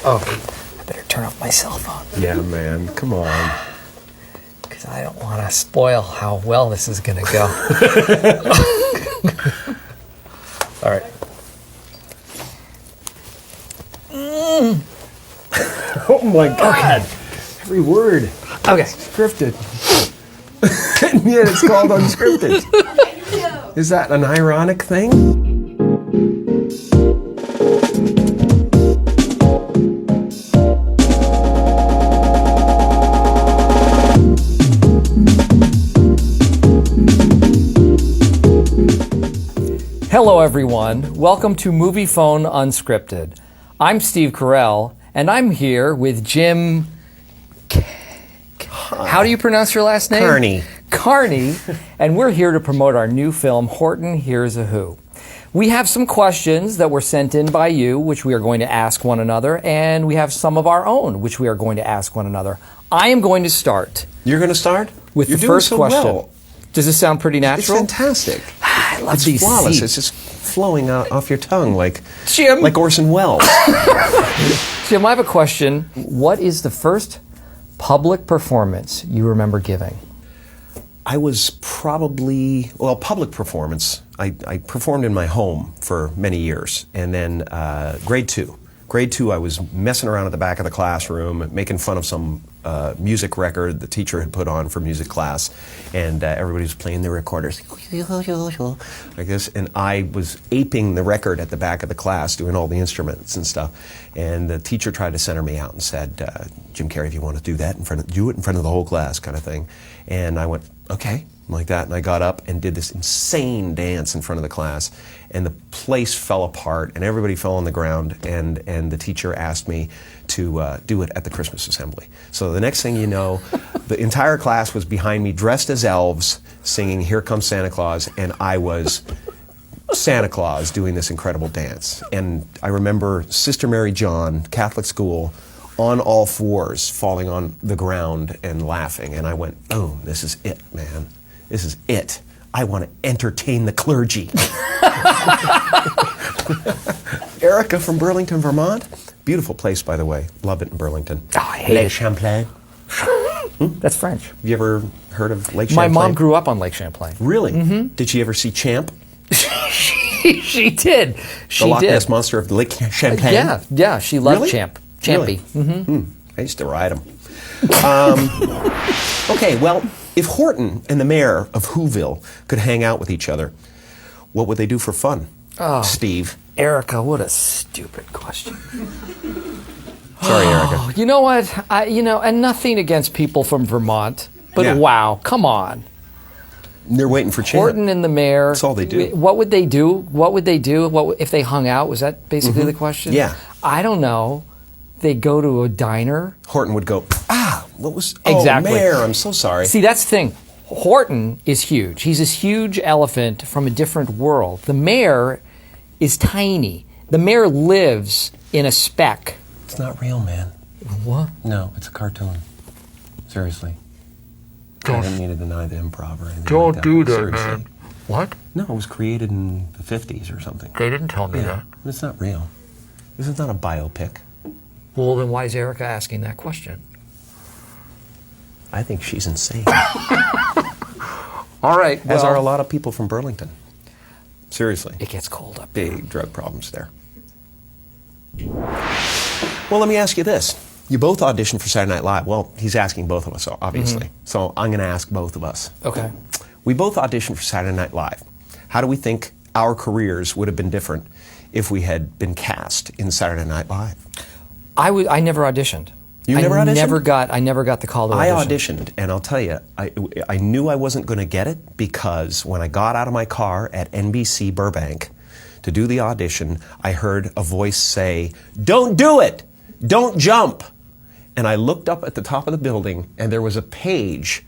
Oh, I better turn off my cell phone. Yeah, man, come on. Because I don't want to spoil how well this is going to go. All right. Oh my God. Okay. Every word. Okay. Scripted. And yet it's called Unscripted. Is that an ironic thing? Hello, everyone. Welcome to Moviefone Unscripted. I'm Steve Carell, and I'm here with Jim. How do you pronounce your last name? Carney. And we're here to promote our new film, Horton Hears a Who. We have some questions that were sent in by you, which we are going to ask one another, and we have some of our own, which we are going to ask one another. I am going to start. You're going to start? With the first question. Well. Does this sound pretty natural? It's fantastic. I love these flawless. seats. It's just flowing off your tongue like Jim. Like Orson Welles. Jim, I have a question. What is the first public performance you remember giving? I was probably, public performance. I performed in my home for many years. And then grade two, I was messing around at the back of the classroom, making fun of some music record the teacher had put on for music class. And everybody was playing their recorders like this. And I was aping the record at the back of the class, doing all the instruments and stuff. And the teacher tried to center me out and said, Jim Carrey, if you want to do that, do it in front of the whole class kind of thing. And I went, okay, like that. And I got up and did this insane dance in front of the class. And the place fell apart and everybody fell on the ground. And the teacher asked me to do it at the Christmas assembly. So the next thing you know, the entire class was behind me dressed as elves singing Here Comes Santa Claus. And I was Santa Claus doing this incredible dance. And I remember Sister Mary John, Catholic school, on all fours, falling on the ground and laughing. And I went, boom, this is it, man. This is it. I want to entertain the clergy. Erica from Burlington, Vermont. Beautiful place, by the way. Love it in Burlington. Oh, I hate Lake it. Champlain. That's French. Have you ever heard of Lake Champlain? My mom grew up on Lake Champlain. Really? Mm-hmm. Did she ever see Champ? She did. The Loch Ness Monster of Lake Champlain? Yeah. She loved Really? Champy. Really? Mm-hmm. I used to ride him. Okay, well, if Horton and the mayor of Whoville could hang out with each other, what would they do for fun? Oh, Steve. Erica, what a stupid question. Sorry, Erica. You know what? And nothing against people from Vermont, but Yeah. wow, come on. They're waiting for Champ. Horton and the mayor. That's all they do. What would they do? What if they hung out? Was that basically the question? Yeah. I don't know. They go to a diner. Horton would go, what was... Exactly. Oh, mayor, I'm so sorry. See, that's the thing. Horton is huge. He's this huge elephant from a different world. The mayor is tiny. The mayor lives in a speck. It's not real, man. What? No, it's a cartoon. Seriously. I didn't mean to deny the improv or anything Don't like that. do that, Seriously. man. What? No, it was created in the 50s or something. They didn't tell me that. It's not real. This is not a biopic. Well, then why is Erica asking that question? I think she's insane. All right. As are a lot of people from Burlington. Seriously. It gets cold up. Big drug problems there. Well, let me ask you this. You both auditioned for Saturday Night Live. Well, he's asking both of us, obviously. So I'm going to ask both of us. Okay. We both auditioned for Saturday Night Live. How do we think our careers would have been different if we had been cast in Saturday Night Live? I never auditioned. You never auditioned? I never got the call to I audition. auditioned, and I'll tell you, I knew I wasn't going to get it because when I got out of my car at NBC Burbank to do the audition, I heard a voice say, "Don't do it! Don't jump!" And I looked up at the top of the building, and there was a page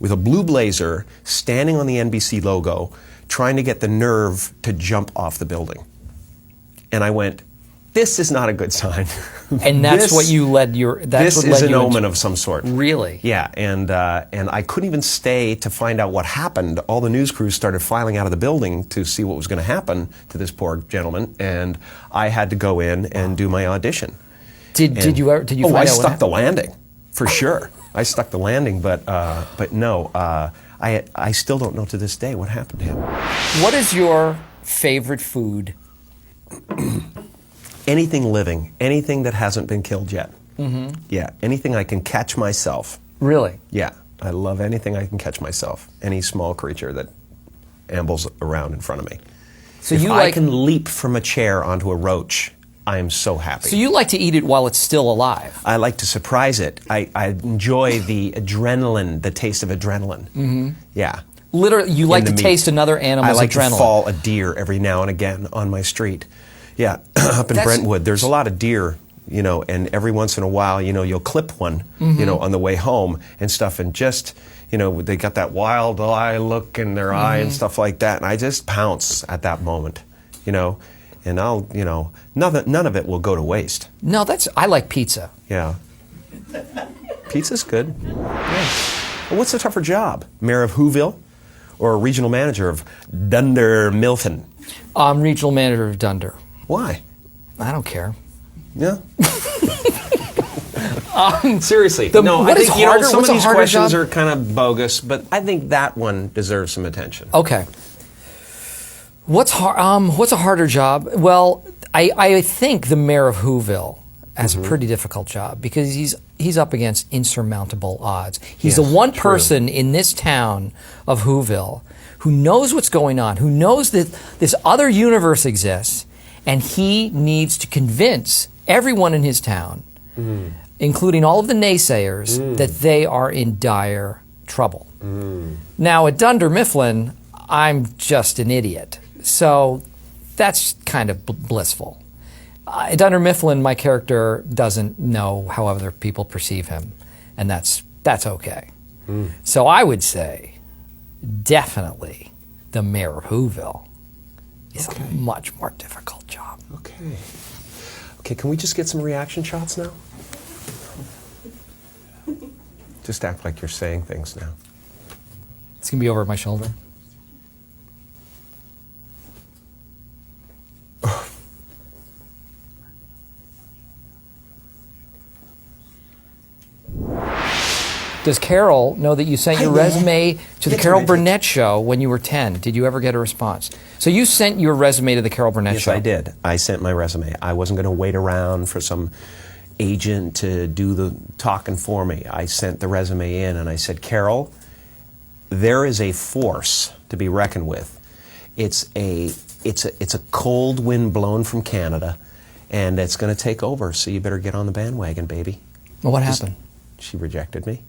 with a blue blazer standing on the NBC logo, trying to get the nerve to jump off the building. And I went, this is not a good sign. And that's what you led your... This is an omen of some sort. Really? Yeah, and I couldn't even stay to find out what happened. All the news crews started filing out of the building to see what was going to happen to this poor gentleman, and I had to go in and do my audition. Did you find out? I stuck the landing, for sure. I stuck the landing, but no, I still don't know to this day what happened to him. What is your favorite food? Anything living, anything that hasn't been killed yet. Mm-hmm. Yeah, anything I can catch myself. Really? Yeah, I love anything I can catch myself. Any small creature that ambles around in front of me. So if I can leap from a chair onto a roach, I am so happy. So you like to eat it while it's still alive? I like to surprise it. I enjoy the adrenaline, the taste of adrenaline. Mm-hmm. Yeah. Literally, you like to taste another animal's adrenaline. I like to fall a deer every now and again on my street. Yeah, up in Brentwood, there's a lot of deer, you know, and every once in a while, you know, you'll clip one, you know, on the way home and stuff, and just, you know, they got that wild eye look in their eye and stuff like that, and I just pounce at that moment, you know, and I'll, you know, none of it will go to waste. No, I like pizza. Yeah. Pizza's good. Yeah. Well, what's the tougher job? Mayor of Whoville or regional manager of Dunder Milton? I'm regional manager of Dunder. Why? I don't care. Yeah. Seriously. No, I think some of these questions are kind of bogus, but I think that one deserves some attention. Okay. What's a harder job? Well, I think the mayor of Whoville has a pretty difficult job because he's up against insurmountable odds. He's the one person in this town of Whoville who knows what's going on, who knows that this other universe exists, and he needs to convince everyone in his town, including all of the naysayers, that they are in dire trouble. Now, at Dunder Mifflin, I'm just an idiot. So that's kind of blissful. At Dunder Mifflin, my character doesn't know how other people perceive him, and that's okay. So I would say, definitely, the mayor of Whoville is a much more difficult job. Okay. Okay, can we just get some reaction shots now? Just act like you're saying things now. It's going to be over my shoulder. Does Carol know that you sent your resume to the Carol Burnett show when you were 10? Did you ever get a response? So you sent your resume to the Carol Burnett show? Yes, I did. I sent my resume. I wasn't going to wait around for some agent to do the talking for me. I sent the resume in and I said, Carol, there is a force to be reckoned with. It's a cold wind blown from Canada, and it's going to take over, so you better get on the bandwagon, baby. Well, what happened? She rejected me.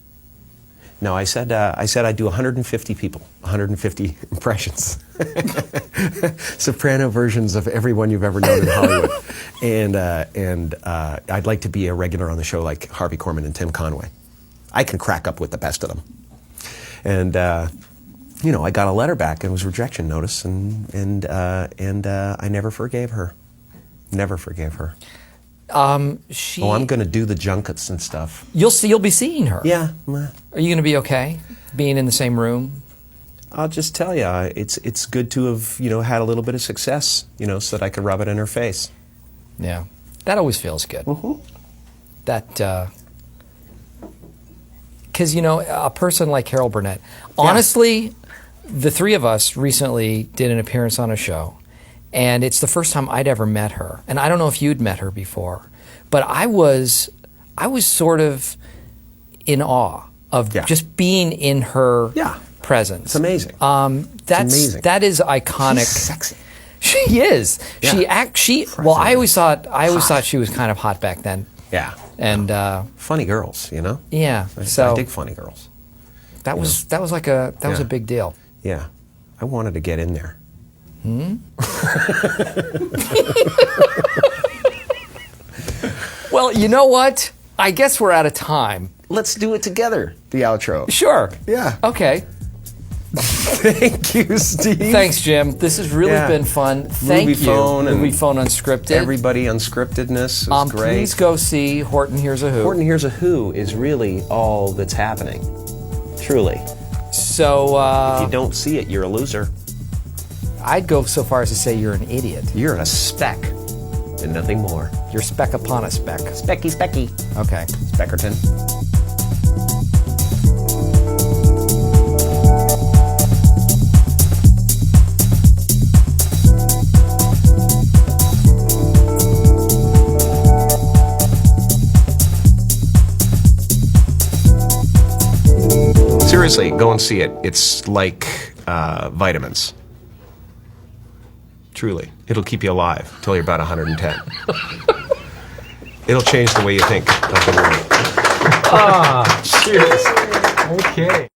No, I said I'd do 150 people, 150 impressions, soprano versions of everyone you've ever known in Hollywood, and I'd like to be a regular on the show like Harvey Korman and Tim Conway. I can crack up with the best of them, and you know, I got a letter back and it was rejection notice, and I never forgave her, never forgave her. I'm going to do the junkets and stuff. You'll be seeing her. Yeah. Are you going to be okay being in the same room? I'll just tell you, it's good to have, you know, had a little bit of success, you know, so that I could rub it in her face. Yeah, that always feels good. That because you know, a person like Carol Burnett. Honestly, the three of us recently did an appearance on a show. And it's the first time I'd ever met her. And I don't know if you'd met her before, but I was sort of in awe of just being in her presence. It's amazing. It's amazing. That is iconic. She's sexy. She is. Yeah. Well, I always thought she was kind of hot back then. Yeah. And funny girls, you know? Yeah. I dig funny girls. That was a big deal. Yeah. I wanted to get in there. Well, you know what? I guess we're out of time. Let's do it together, the outro. Sure. Yeah. Okay. Thank you, Steve. Thanks, Jim. This has really been fun. Thank Moviefone you. Moviefone Unscripted. Everybody, Unscriptedness is great. Please go see Horton Hears a Who. Horton Hears a Who is really all that's happening. Truly. So, if you don't see it, you're a loser. I'd go so far as to say you're an idiot. You're a speck. and nothing more. You're speck upon a speck. Specky, specky. Okay. Speckerton. Seriously, go and see it. It's like vitamins. Truly. It'll keep you alive until you're about 110. It'll change the way you think of the world. Cheers. Okay.